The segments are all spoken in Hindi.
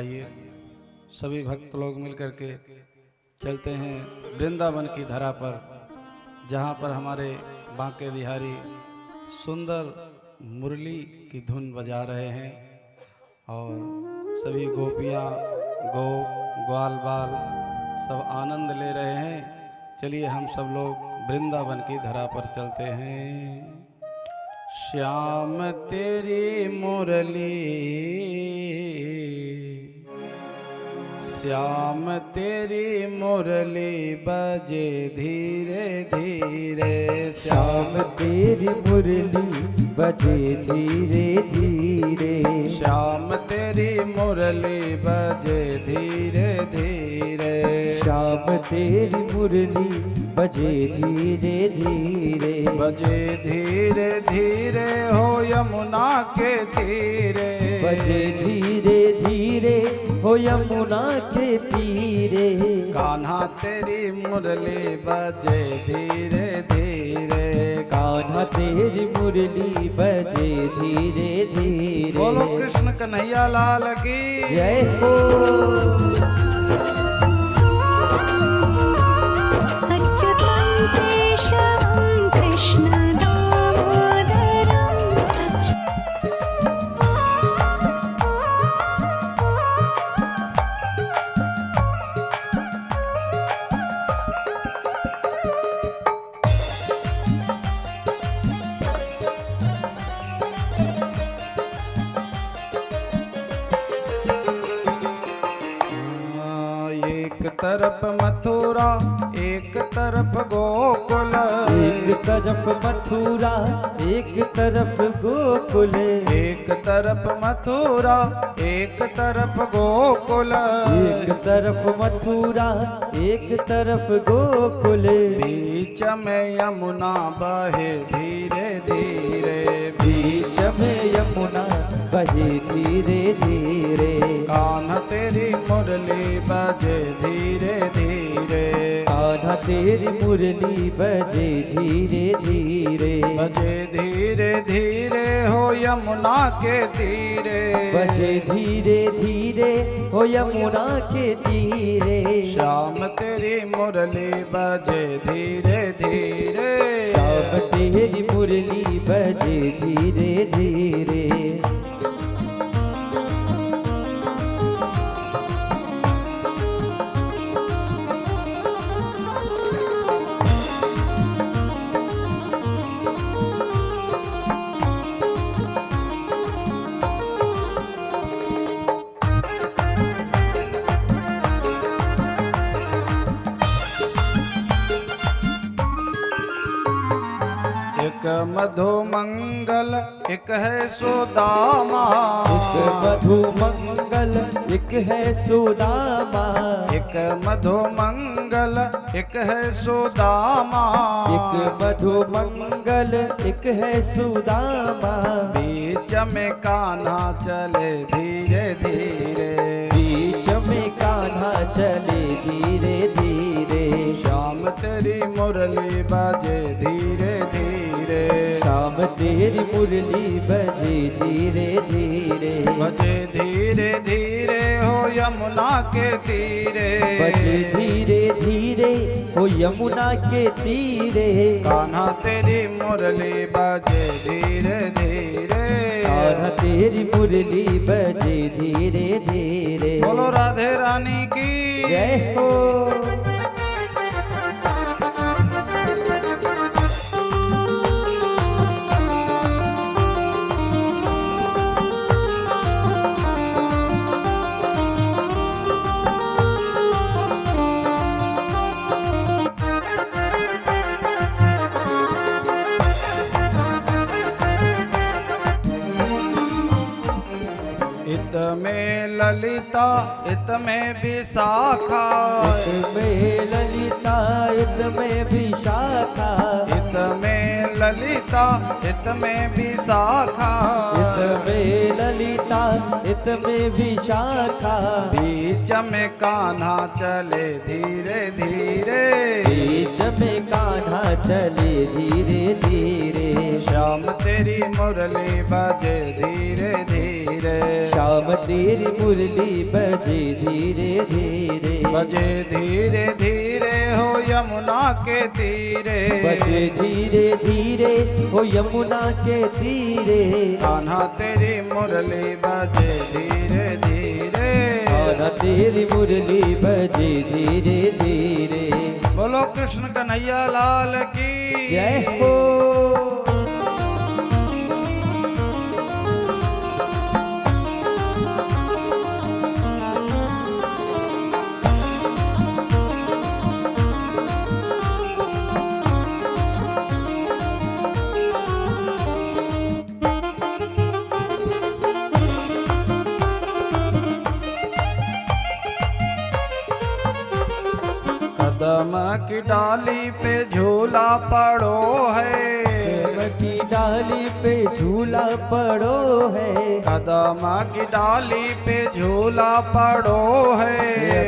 आइए सभी भक्त लोग मिलकर के चलते हैं वृंदावन की धरा पर, जहाँ पर हमारे बांके बिहारी सुंदर मुरली की धुन बजा रहे हैं और सभी गोपियाँ ग्वाल बाल सब आनंद ले रहे हैं। चलिए हम सब लोग वृंदावन की धरा पर चलते हैं। श्याम तेरी मुरली, श्याम तेरी मुरली बजे धीरे धीरे, श्याम तेरी मुरली बजे धीरे धीरे, श्याम तेरी मुरली बजे धीरे धीरे, श्याम तेरी मुरली बजे धीरे धीरे, बजे धीरे धीरे हो यमुना के तीरे, बजे धीरे धीरे हो यमुना के तीरे, कान्हा तेरी मुरली बजे धीरे धीरे, कान्हा तेरी मुरली बजे धीरे धीरे। बोलो कृष्ण कन्हैया लाल की जय हो। एक तरफ मथुरा एक तरफ गोकुल, एक तरफ मथुरा एक तरफ गोकुल, एक तरफ मथुरा एक तरफ गोकुल, एक तरफ मथुरा एक तरफ गोकुल, बीच में यमुना बहे धीरे धीरे, बीच में यमुना बहे धीरे धीरे, कान्हा तेरी मुरली बजे धीरे धीरे, कान्हा तेरी मुरली बजे धीरे धीरे, बजे धीरे धीरे हो यमुना के तीरे, बजे धीरे धीरे हो यमुना के तीरे, श्याम तेरी मुरली बजे धीरे धीरे, श्याम तेरी मुरली बजे धीरे धीरे। एक मधु मंगल एक है सुदामा, एक मधु मंगल एक है सुदामा, एक मधु मंगल एक है सुदामा, एक मधु मंगल एक है सुदामा, बीच में कान्हा चले धीरे धीरे, बीच में कान्हा चले धीरे धीरे, श्याम तेरी मुरली बजे धीरे धीरे, श्याम तेरी मुरली बजे धीरे धीरे, बजे धीरे धीरे हो यमुना के तीरे, बजे धीरे धीरे हो यमुना के तीरे, कान्हा तेरी मुरली बजे धीरे धीरे, कान्हा तेरी मुरली बजे धीरे धीरे। बोलो राधे रानी की जय हो। इत में ललिता इत में विशाखा, इत में ललिता इत में विशाखा, इत में ललिता इत में विशाखा, इत में ललिता इत में विशाखा, बीच में कान्हा चले धीरे धीरे, बीच में कान्हा चले धीरे धीरे। श्याम तेरी मुरली बजे धीरे धीरे। श्याम तेरी मुरली बजे धीरे धीरे। बजे धीरे धीरे हो यमुना के तीरे। बजे धीरे धीरे हो यमुना के तीरे। कान्हा तेरी मुरली बजे धीरे धीरे। कान्हा तेरी मुरली बजे धीरे धीरे। बोलो कृष्ण कन्हैया लाल की जय हो। कदम की डाली पे झूला पड़ो है। कदम की डाली पे झूला पड़ो है। कदम की डाली पे झूला पड़ो है।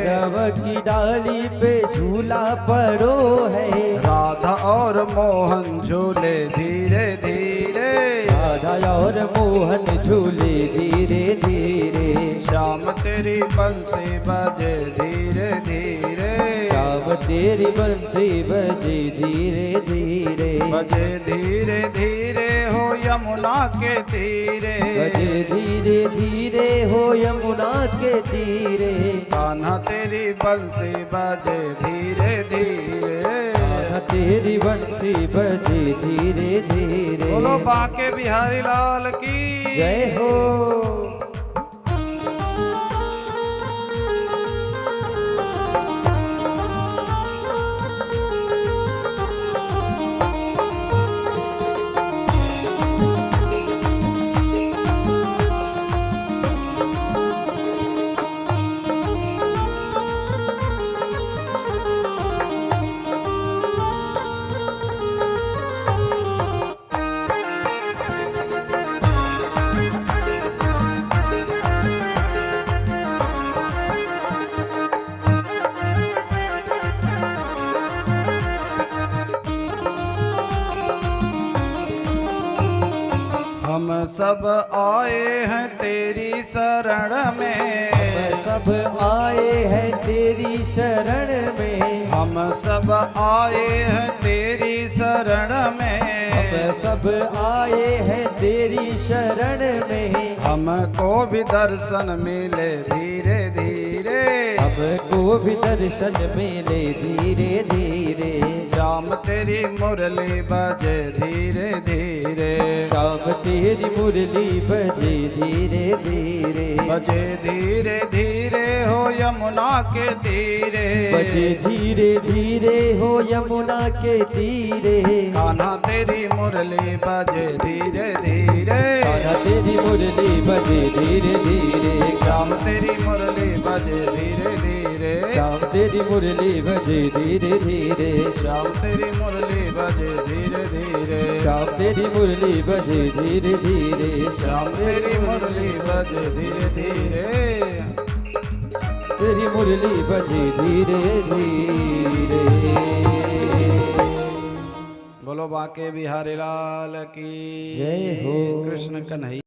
कदम की डाली पे झूला पड़ो है। राधा और मोहन झूले धीरे धीरे। राधा और मोहन झूले धीरे धीरे। श्याम तेरी बंसी बजे धीरे धीरे। श्याम तेरी बंसी बजे धीरे धीरे। बजे धीरे धीरे हो यमुना के तीरे। बजे धीरे धीरे हो यमुना के तीरे। कान्हा तेरी बंसी बजे धीरे धीरे। कान्हा तेरी बंसी बजे धीरे धीरे। बोलो बांके बिहारी लाल की जय हो। हम सब आए हैं तेरी शरण में। सब आए हैं तेरी शरण में। हम सब आए हैं तेरी शरण में। हम सब आए हैं तेरी शरण में। हमको भी दर्शन मिले धीरे धीरे। हमको भी दर्शन मिले धीरे धीरे। श्याम तेरी मुरली बजे धीरे धीरे। श्याम तेरी मुरली बजे धीरे धीरे। बजे धीरे धीरे हो यमुना के तीरे। बजे धीरे धीरे हो यमुना के तीरे। कान्हा तेरी मुरली बजे धीरे धीरे। कान्हा तेरी मुरली बजे धीरे धीरे। श्याम तेरी मुरली बजे धीरे धीरे। श्याम तेरी मुरली बजे धीरे धीरे। श्याम तेरी मुरली बजे धीरे धीरे। श्याम तेरी मुरली बजे धीरे धीरे। श्याम तेरी मुरली बजे धीरे धीरे। तेरी मुरली बजे धीरे धीरे। बोलो बांके बिहारी लाल की जय हो। कृष्ण कन्हैया।